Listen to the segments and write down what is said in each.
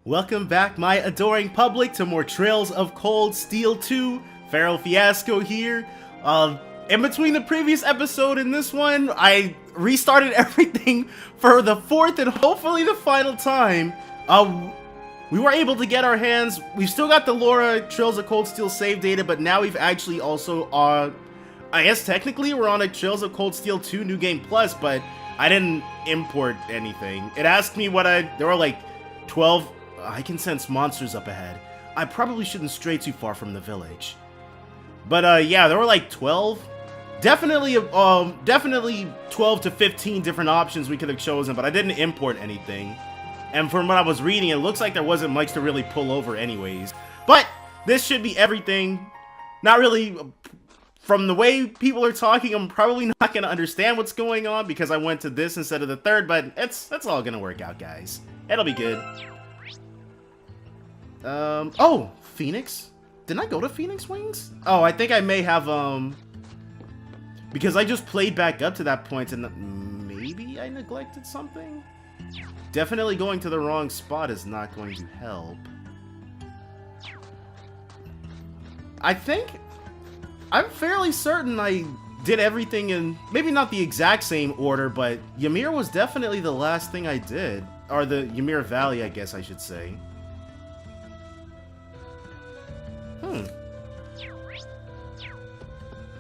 Welcome back, my adoring public, to more Trails of Cold Steel 2. Feral Fiasco here. In between the previous episode and this one, I restarted everything for the fourth and hopefully the final time. We were able to get our hands. We've still got the Laura Trails of Cold Steel save data, but now we've actually also, I guess technically we're on a Trails of Cold Steel 2 New Game Plus, but I didn't import anything. It asked me what there were like 12. I can sense monsters up ahead. I probably shouldn't stray too far from the village. But yeah, there were like 12. Definitely 12 to 15 different options we could have chosen, but I didn't import anything. And from what I was reading, it looks like there wasn't much to really pull over anyways. But this should be everything. Not really. From the way people are talking, I'm probably not going to understand what's going on because I went to this instead of the third, but that's all going to work out, guys. It'll be good. Oh, Phoenix? Didn't I go to Phoenix Wings? Oh, I think I may have, because I just played back up to that point and maybe I neglected something? Definitely going to the wrong spot is not going to help. I'm fairly certain I did everything in, maybe not the exact same order, but Ymir was definitely the last thing I did. Or the Ymir Valley, I guess I should say.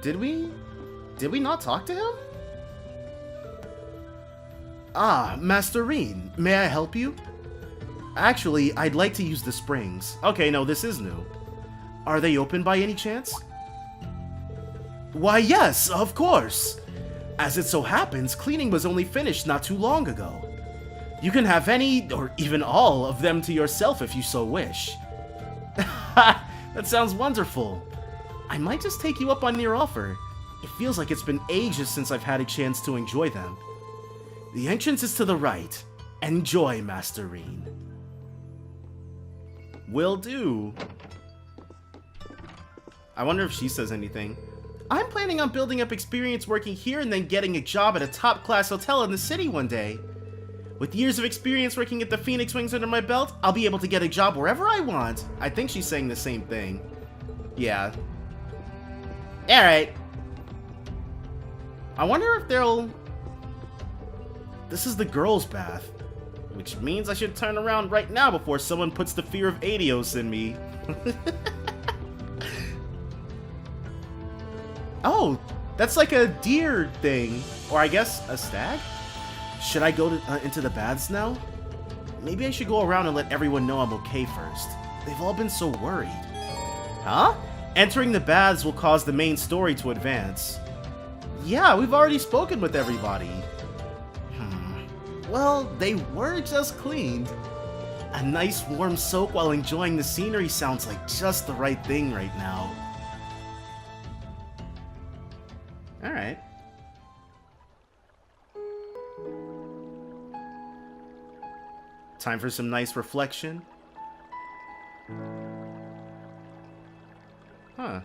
Did we not talk to him? Ah, Master Rean, may I help you? Actually, I'd like to use the springs. Okay, no, this is new. Are they open by any chance? Why, yes, of course. As it so happens, cleaning was only finished not too long ago. You can have any, or even all, of them to yourself if you so wish. That sounds wonderful. I might just take you up on your offer. It feels like it's been ages since I've had a chance to enjoy them. The entrance is to the right. Enjoy, Master Rean. Will do. I wonder if she says anything. I'm planning on building up experience working here and then getting a job at a top-class hotel in the city one day. With years of experience working at the Phoenix Wings under my belt, I'll be able to get a job wherever I want. I think she's saying the same thing. Yeah. Alright. I wonder if they'll... This is the girls' bath. Which means I should turn around right now before someone puts the fear of Adios in me. Oh, that's like a deer thing. Or I guess a stag? Should I go into the baths now? Maybe I should go around and let everyone know I'm okay first. They've all been so worried. Huh? Entering the baths will cause the main story to advance. Yeah, we've already spoken with everybody. Well, they were just cleaned. A nice warm soak while enjoying the scenery sounds like just the right thing right now. Alright. Time for some nice reflection. Huh.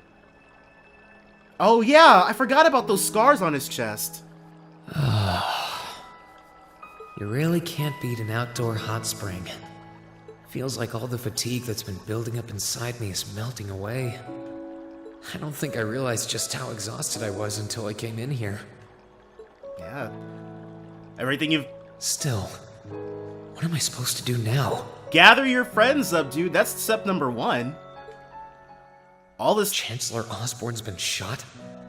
Oh yeah, I forgot about those scars on his chest. You really can't beat an outdoor hot spring. Feels like all the fatigue that's been building up inside me is melting away. I don't think I realized just how exhausted I was until I came in here. Yeah. Everything you've... Still, what am I supposed to do now? Gather your friends up, dude. That's step number 1. All this... Chancellor Osborne's been shot?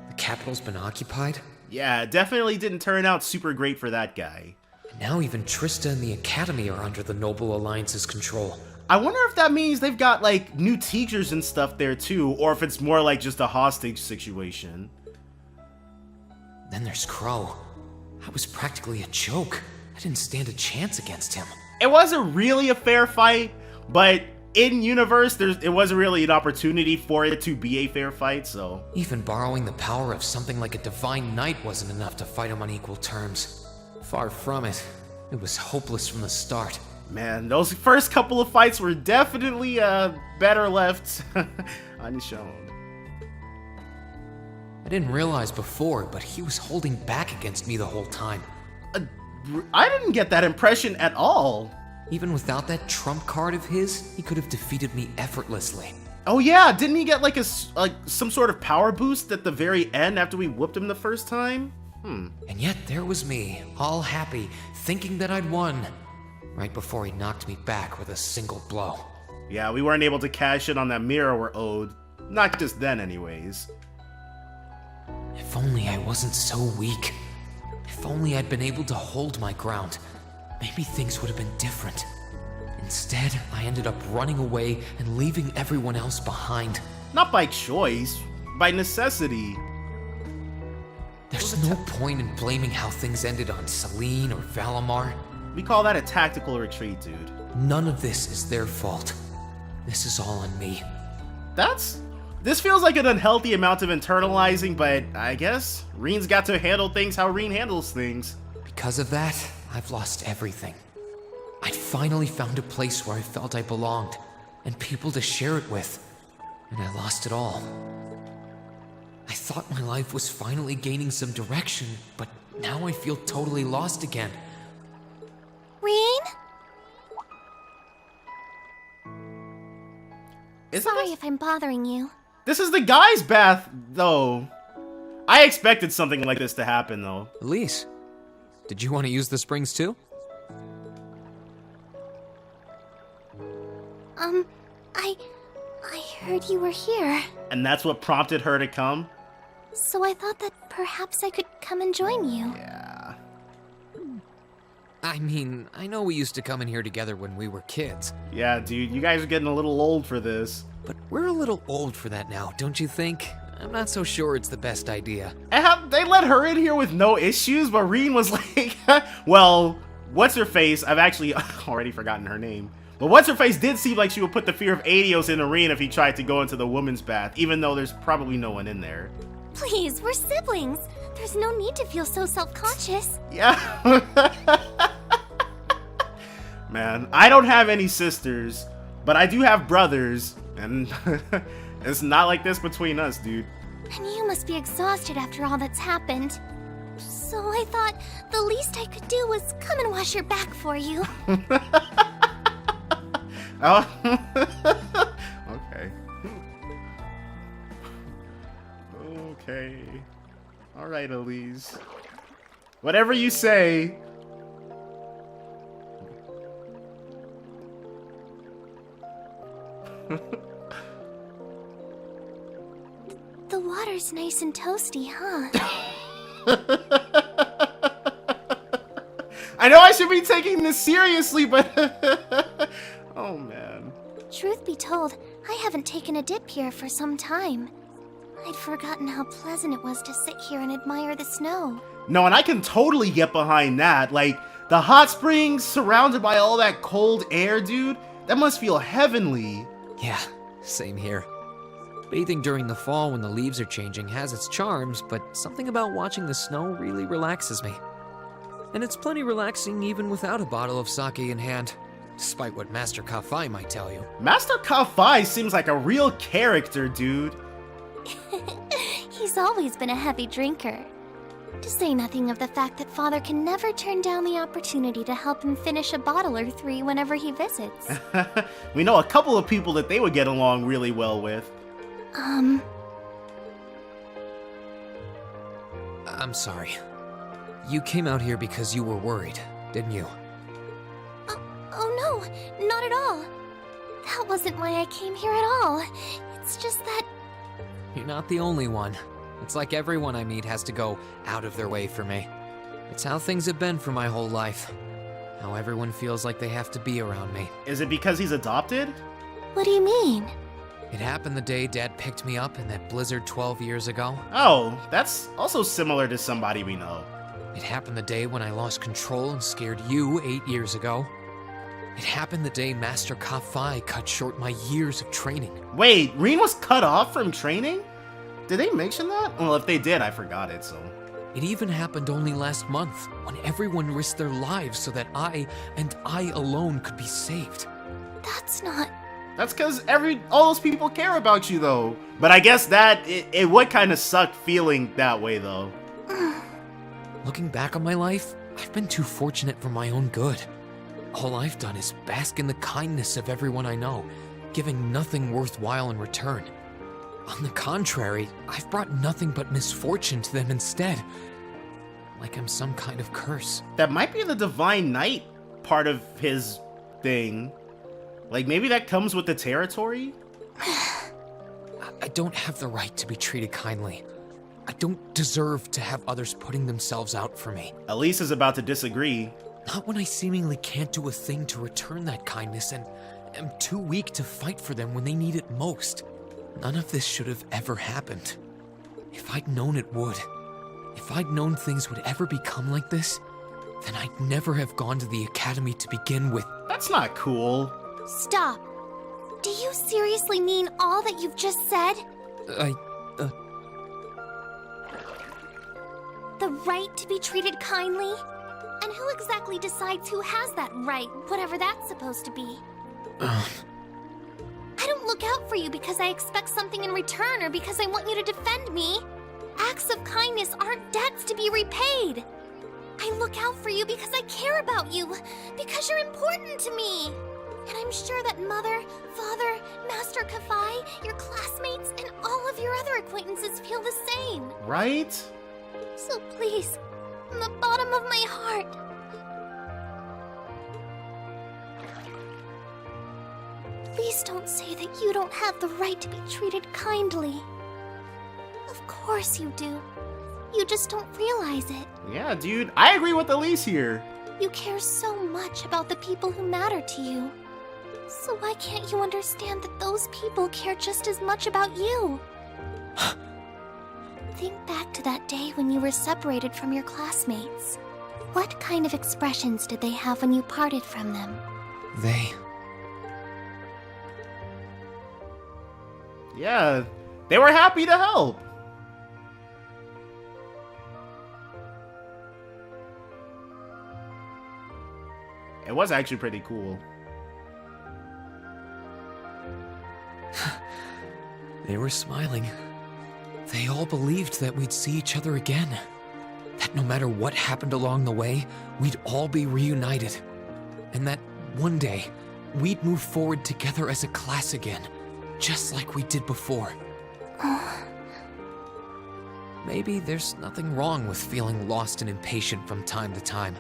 The capital's been occupied? Yeah, definitely didn't turn out super great for that guy. Now even Trista and the Academy are under the Noble Alliance's control. I wonder if that means they've got, like, new teachers and stuff there, too, or if it's more like just a hostage situation. Then there's Crow. I was practically a joke. I didn't stand a chance against him. It wasn't really a fair fight, but in universe, it wasn't really an opportunity for it to be a fair fight, so... Even borrowing the power of something like a Divine Knight wasn't enough to fight him on equal terms. Far from it. It was hopeless from the start. Man, those first couple of fights were definitely better left unshown. I didn't realize before, but he was holding back against me the whole time. I didn't get that impression at all. Even without that trump card of his, he could have defeated me effortlessly. Oh yeah, didn't he get like some sort of power boost at the very end after we whooped him the first time? And yet there was me, all happy, thinking that I'd won, right before he knocked me back with a single blow. Yeah, we weren't able to cash in on that mirror we're owed. Not just then anyways. If only I wasn't so weak. If only I'd been able to hold my ground. Maybe things would have been different. Instead, I ended up running away and leaving everyone else behind. Not by choice, by necessity. There's no point in blaming how things ended on Celine or Valimar. We call that a tactical retreat, dude. None of this is their fault. This is all on me. This feels like an unhealthy amount of internalizing, but I guess Rean's got to handle things how Rean handles things. Because of that, I've lost everything. I'd finally found a place where I felt I belonged, and people to share it with, and I lost it all. I thought my life was finally gaining some direction, but now I feel totally lost again. Rean? Sorry if I'm bothering you. This is the guy's bath, though. I expected something like this to happen, though. Elise, did you want to use the springs too? I heard you were here. And that's what prompted her to come? So I thought that perhaps I could come and join you. Yeah. I mean, I know we used to come in here together when we were kids. Yeah, dude, you guys are getting a little old for this. But we're a little old for that now, don't you think? I'm not so sure it's the best idea. They let her in here with no issues, but Rean was like, well, what's-her-face, I've actually already forgotten her name. But what's-her-face did seem like she would put the fear of Adios in Rean if he tried to go into the woman's bath, even though there's probably no one in there. Please, we're siblings. There's no need to feel so self-conscious. Yeah. Man, I don't have any sisters, but I do have brothers, and it's not like this between us, dude. And you must be exhausted after all that's happened. So I thought the least I could do was come and wash your back for you. Oh. Okay. Okay. Alright, Elise. Whatever you say. The water's nice and toasty, huh? I know I should be taking this seriously, but oh man. Truth be told, I haven't taken a dip here for some time. I'd forgotten how pleasant it was to sit here and admire the snow. No, and I can totally get behind that. Like, the hot springs surrounded by all that cold air, dude. That must feel heavenly. Yeah, same here. Bathing during the fall when the leaves are changing has its charms, but something about watching the snow really relaxes me. And it's plenty relaxing even without a bottle of sake in hand, despite what Master Kafai might tell you. Master Kafai seems like a real character, dude. He's always been a heavy drinker. To say nothing of the fact that Father can never turn down the opportunity to help him finish a bottle or three whenever he visits. We know a couple of people that they would get along really well with. I'm sorry. You came out here because you were worried, didn't you? Oh no, not at all. That wasn't why I came here at all. It's just that... You're not the only one. It's like everyone I meet has to go out of their way for me. It's how things have been for my whole life. How everyone feels like they have to be around me. Is it because he's adopted? What do you mean? It happened the day Dad picked me up in that blizzard 12 years ago. Oh, that's also similar to somebody we know. It happened the day when I lost control and scared you 8 years ago. It happened the day Master Kafai cut short my years of training. Wait, Rean was cut off from training? Did they mention that? Well, if they did, I forgot it, so... It even happened only last month, when everyone risked their lives so that I, and I alone, could be saved. That's not... That's because all those people care about you, though. But I guess that, it would kind of suck feeling that way, though. Looking back on my life, I've been too fortunate for my own good. All I've done is bask in the kindness of everyone I know, giving nothing worthwhile in return. On the contrary, I've brought nothing but misfortune to them instead. Like I'm some kind of curse. That might be the Divine Knight part of his thing. Like, maybe that comes with the territory? I don't have the right to be treated kindly. I don't deserve to have others putting themselves out for me. Elise is about to disagree. Not when I seemingly can't do a thing to return that kindness and am too weak to fight for them when they need it most. None of this should have ever happened. If I'd known it would, if I'd known things would ever become like this, then I'd never have gone to the academy to begin with. That's not cool. Stop. Do you seriously mean all that you've just said? The right to be treated kindly? And who exactly decides who has that right, whatever that's supposed to be? I don't look out for you because I expect something in return or because I want you to defend me. Acts of kindness aren't debts to be repaid. I look out for you because I care about you, because you're important to me. And I'm sure that Mother, Father, Master Kafai, your classmates, and all of your other acquaintances feel the same. Right? So please, from the bottom of my heart, please don't say that you don't have the right to be treated kindly. Of course you do. You just don't realize it. Yeah, dude, I agree with Elise here. You care so much about the people who matter to you. So why can't you understand that those people care just as much about you? Think back to that day when you were separated from your classmates. What kind of expressions did they have when you parted from them? Yeah, they were happy to help. It was actually pretty cool. They were smiling. They all believed that we'd see each other again. That no matter what happened along the way, we'd all be reunited. And that one day, we'd move forward together as a class again, just like we did before. Maybe there's nothing wrong with feeling lost and impatient from time to time.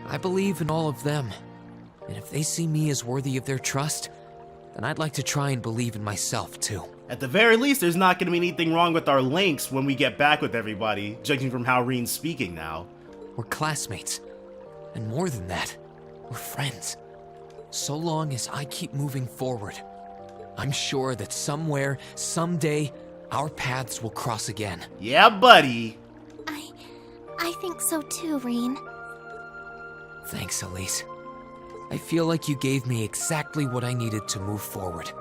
I believe in all of them, and if they see me as worthy of their trust, then I'd like to try and believe in myself too. At the very least, there's not going to be anything wrong with our links when we get back with everybody, judging from how Rean's speaking now. We're classmates, and more than that, we're friends. So long as I keep moving forward, I'm sure that somewhere, someday, our paths will cross again. Yeah, buddy. I think so too, Rean. Thanks, Elise. I feel like you gave me exactly what I needed to move forward.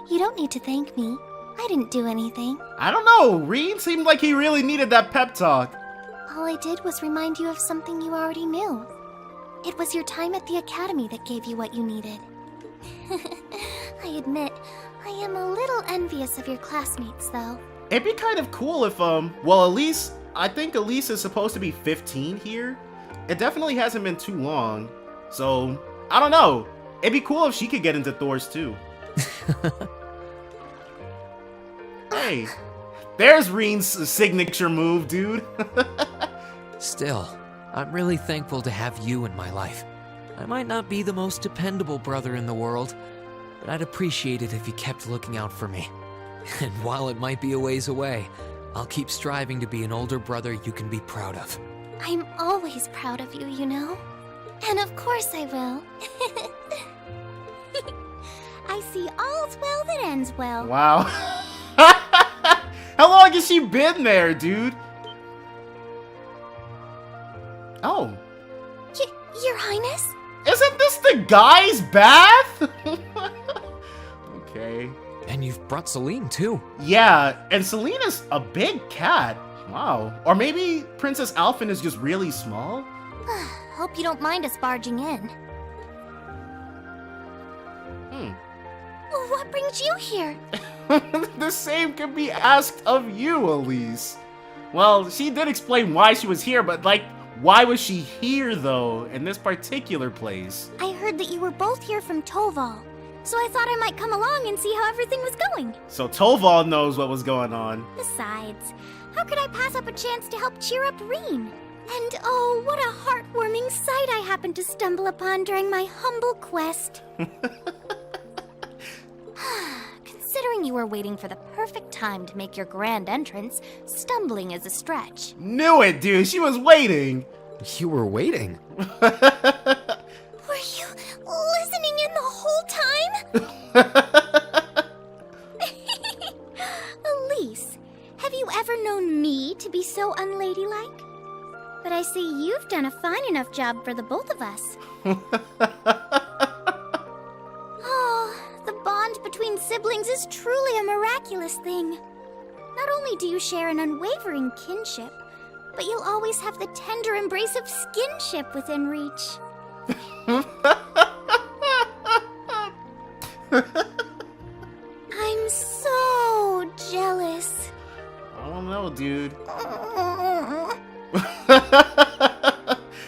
You don't need to thank me. I didn't do anything. I don't know, Rean seemed like he really needed that pep talk. All I did was remind you of something you already knew. It was your time at the academy that gave you what you needed. I admit, I am a little envious of your classmates, though. It'd be kind of cool if, well, Elise, I think Elise is supposed to be 15 here. It definitely hasn't been too long. So, I don't know. It'd be cool if she could get into Thor's too. Hey, there's Rean's signature move, dude. Still, I'm really thankful to have you in my life. I might not be the most dependable brother in the world, but I'd appreciate it if you kept looking out for me. And while it might be a ways away, I'll keep striving to be an older brother you can be proud of. I'm always proud of you, you know? And of course I will. I see all's well that ends well. Wow. How long has she been there, dude? Oh. Your Highness? Isn't this the guy's bath? Okay. And you've brought Celine, too. Yeah, and Selena's a big cat. Wow. Or maybe Princess Alphen is just really small? Hope you don't mind us barging in. Well, what brings you here? The same can be asked of you, Elise. Well, she did explain why she was here, but like, Why was she here, though, in this particular place? I heard that you were both here from Toval, so I thought I might come along and see how everything was going. So Toval knows what was going on. Besides, how could I pass up a chance to help cheer up Rean? And oh, what a heartwarming sight I happened to stumble upon during my humble quest. Considering you were waiting for the perfect time to make your grand entrance, stumbling is a stretch. Knew it, dude. She was waiting. You were waiting? Were you listening in the whole time? Elise, have you ever known me to be so unladylike? But I see you've done a fine enough job for the both of us. Oh, the bond between siblings is truly a miraculous thing. Not only do you share an unwavering kinship, but you'll always have the tender embrace of skinship within reach. I'm so jealous. I don't know, dude.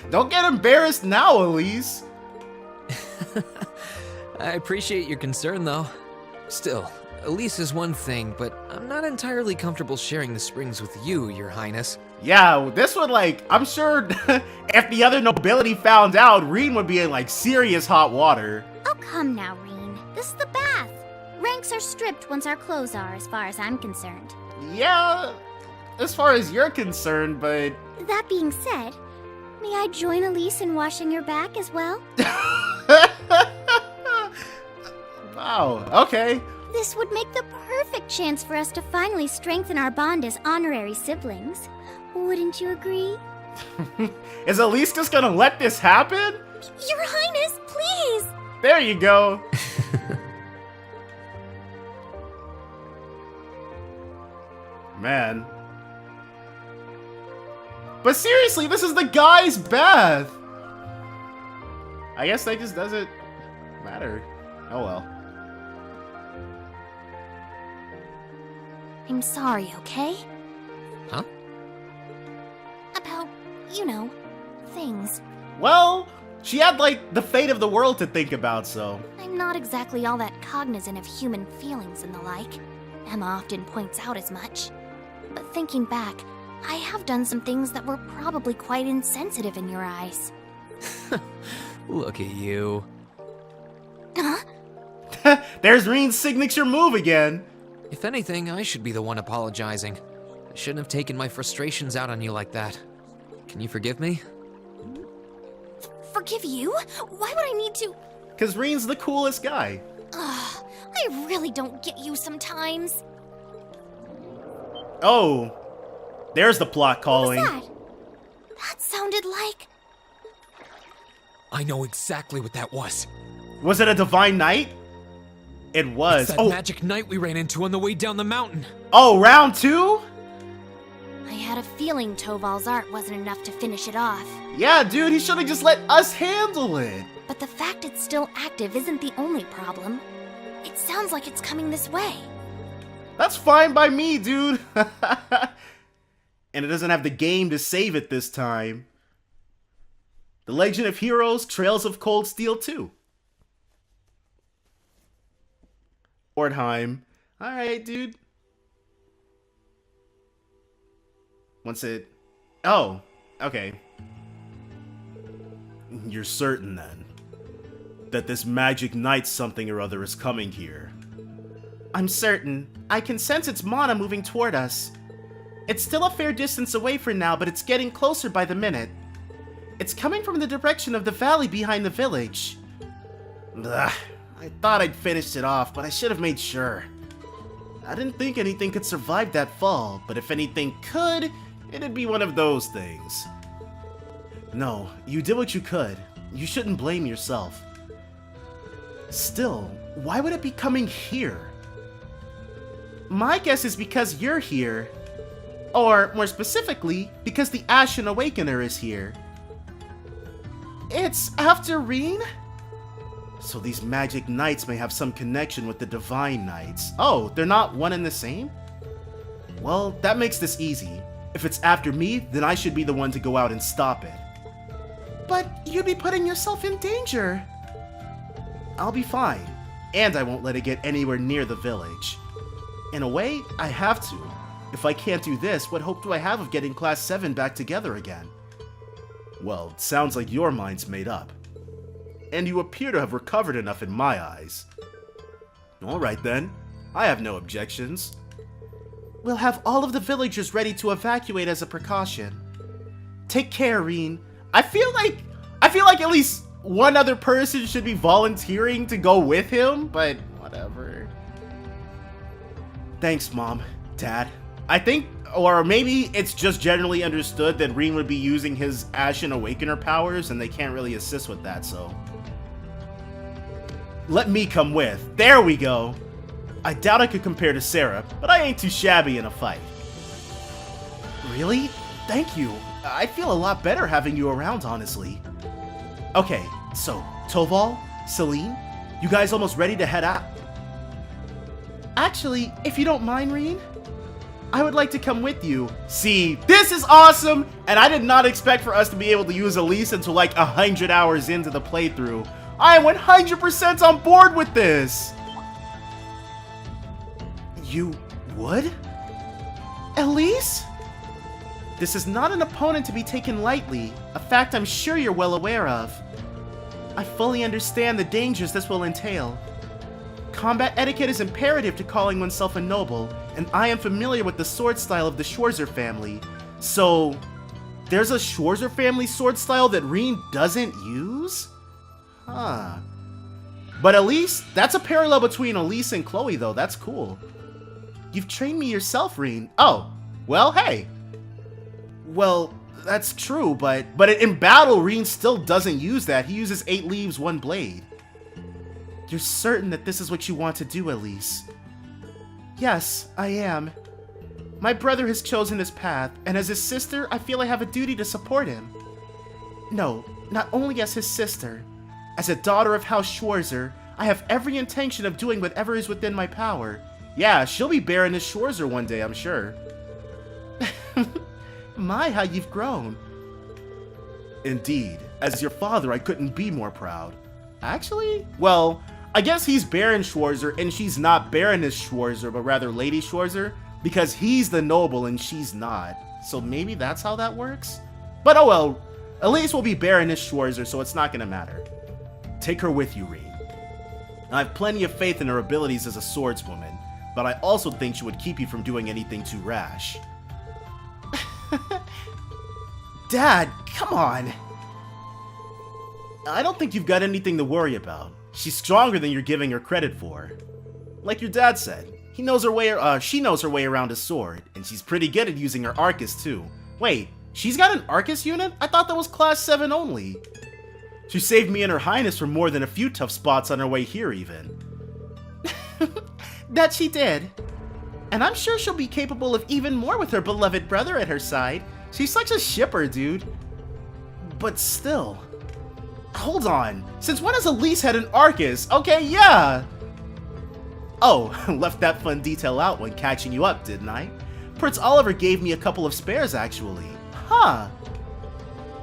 Don't get embarrassed now, Elise. I appreciate your concern, though. Still, Elise is one thing, but I'm not entirely comfortable sharing the springs with you, Your Highness. Yeah, this would, like, I'm sure if the other nobility found out, Rean would be in, like, serious hot water. Oh, come now, Rean. This is the bath. Ranks are stripped once our clothes are, as far as I'm concerned. Yeah, as far as you're concerned, but... That being said, may I join Elise in washing your back as well? Wow, okay. This would make the perfect chance for us to finally strengthen our bond as honorary siblings. Wouldn't you agree? Is Elise just gonna let this happen? Your Highness, please! There you go. Man. But seriously, this is the guy's bath. I guess that just doesn't matter. Oh well. I'm sorry, okay? Huh? About, you know, things. Well, she had, like, the fate of the world to think about, so... I'm not exactly all that cognizant of human feelings and the like. Emma often points out as much. But thinking back, I have done some things that were probably quite insensitive in your eyes. Look at you. Huh? There's Rean's signature move again. If anything, I should be the one apologizing. I shouldn't have taken my frustrations out on you like that. Can you forgive me? Forgive you? Why would I need to? Because Rean's the coolest guy. Ugh, I really don't get you sometimes. Oh, there's the plot calling. What was that? That sounded like... I know exactly what that was. Was it a divine knight? It was. It's that magic knight we ran into on the way down the mountain. Oh, round two? I had a feeling Toval's art wasn't enough to finish it off. Yeah, dude, he should have just let us handle it. But the fact it's still active isn't the only problem. It sounds like it's coming this way. That's fine by me, dude. And it doesn't have the game to save it this time. The Legend of Heroes Trails of Cold Steel 2. Ortheim. Alright, dude. Once it... Oh, okay. You're certain, then, that this magic knight something or other is coming here? I'm certain. I can sense its mana moving toward us. It's still a fair distance away for now, but it's getting closer by the minute. It's coming from the direction of the valley behind the village. Ugh, I thought I'd finished it off, but I should have made sure. I didn't think anything could survive that fall, but if anything could, it'd be one of those things. No, you did what you could. You shouldn't blame yourself. Still, why would it be coming here? My guess is because you're here. Or, more specifically, because the Ashen Awakener is here. It's after Rean? So these magic knights may have some connection with the divine knights. Oh, they're not one and the same? Well, that makes this easy. If it's after me, then I should be the one to go out and stop it. But you'd be putting yourself in danger. I'll be fine, and I won't let it get anywhere near the village. In a way, I have to. If I can't do this, what hope do I have of getting Class 7 back together again? Well, it sounds like your mind's made up. And you appear to have recovered enough in my eyes. Alright then, I have no objections. We'll have all of the villagers ready to evacuate as a precaution. Take care, Rean. I feel like at least one other person should be volunteering to go with him, but whatever. Thanks, Mom, Dad. I think, or maybe it's just generally understood that Rean would be using his Ashen Awakener powers and they can't really assist with that, so. Let me come with. There we go. I doubt I could compare to Sarah, but I ain't too shabby in a fight. Really? Thank you. I feel a lot better having you around, honestly. Okay, so, Toval, Celine, you guys almost ready to head out? Actually, if you don't mind, Rean, I would like to come with you. See, this is awesome, and I did not expect for us to be able to use Elise until like 100 hours into the playthrough. I am 100% on board with this! You would? Elise? This is not an opponent to be taken lightly, a fact I'm sure you're well aware of. I fully understand the dangers this will entail. Combat etiquette is imperative to calling oneself a noble, and I am familiar with the sword style of the Schwarzer family. So, there's a Schwarzer family sword style that Rean doesn't use? Huh. But Elise, that's a parallel between Elise and Chloe though, that's cool. You've trained me yourself, Rean. Oh, well, hey. Well, that's true, but in battle, Rean still doesn't use that. He uses 8 leaves, 1 blade. You're certain that this is what you want to do, Elise? Yes, I am. My brother has chosen his path, and as his sister, I feel I have a duty to support him. No, not only as his sister. As a daughter of House Schwarzer, I have every intention of doing whatever is within my power. Yeah, she'll be Baroness Schwarzer one day, I'm sure. My, how you've grown. Indeed. As your father, I couldn't be more proud. Actually? Well, I guess he's Baron Schwarzer, and she's not Baroness Schwarzer, but rather Lady Schwarzer, because he's the noble and she's not. So maybe that's how that works? But oh well, Elise will be Baroness Schwarzer, so it's not gonna matter. Take her with you, Rean. I have plenty of faith in her abilities as a swordswoman, but I also think she would keep you from doing anything too rash. Dad, come on! I don't think you've got anything to worry about. She's stronger than you're giving her credit for. Like your dad said, she knows her way around a sword, and she's pretty good at using her Arcus too. Wait, she's got an Arcus unit? I thought that was Class 7 only. She saved me and her highness from more than a few tough spots on her way here even. That she did. And I'm sure she'll be capable of even more with her beloved brother at her side. She's such a shipper, dude. But still. Hold on. Since when has Elise had an Arcus? Okay, yeah. Oh, left that fun detail out when catching you up, didn't I? Prince Oliver gave me a couple of spares, actually. Huh.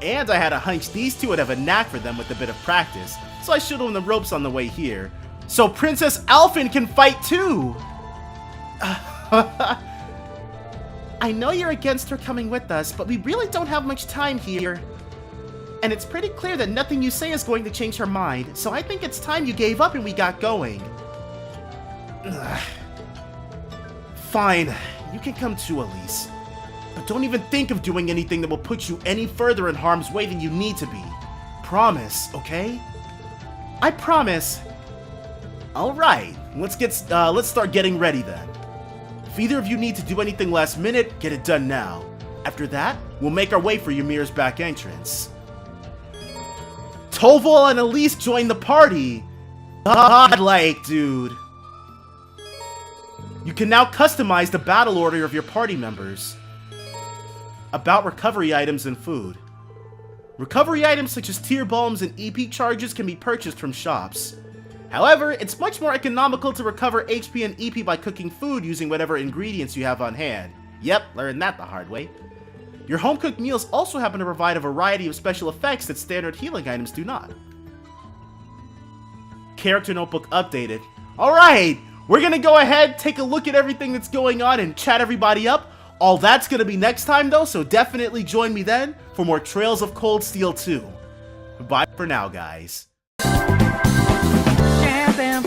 And I had a hunch these two would have a knack for them with a bit of practice, so I showed them the ropes on the way here. So Princess Alphen can fight too! I know you're against her coming with us, but we really don't have much time here. And it's pretty clear that nothing you say is going to change her mind, so I think it's time you gave up and we got going. Fine, you can come too, Elise. But don't even think of doing anything that will put you any further in harm's way than you need to be. Promise, okay? I promise. Alright, let's start getting ready then. If either of you need to do anything last minute, get it done now. After that, we'll make our way for Ymir's back entrance. Toval and Elise join the party! Godlike, dude! You can now customize the battle order of your party members. About recovery items and food. Recovery items such as tear bombs and EP charges can be purchased from shops. However, it's much more economical to recover HP and EP by cooking food using whatever ingredients you have on hand. Yep, learned that the hard way. Your home-cooked meals also happen to provide a variety of special effects that standard healing items do not. Character notebook updated. Alright, we're gonna go ahead, take a look at everything that's going on, and chat everybody up. All that's gonna be next time though, so definitely join me then for more Trails of Cold Steel 2. Bye for now, guys. Jam them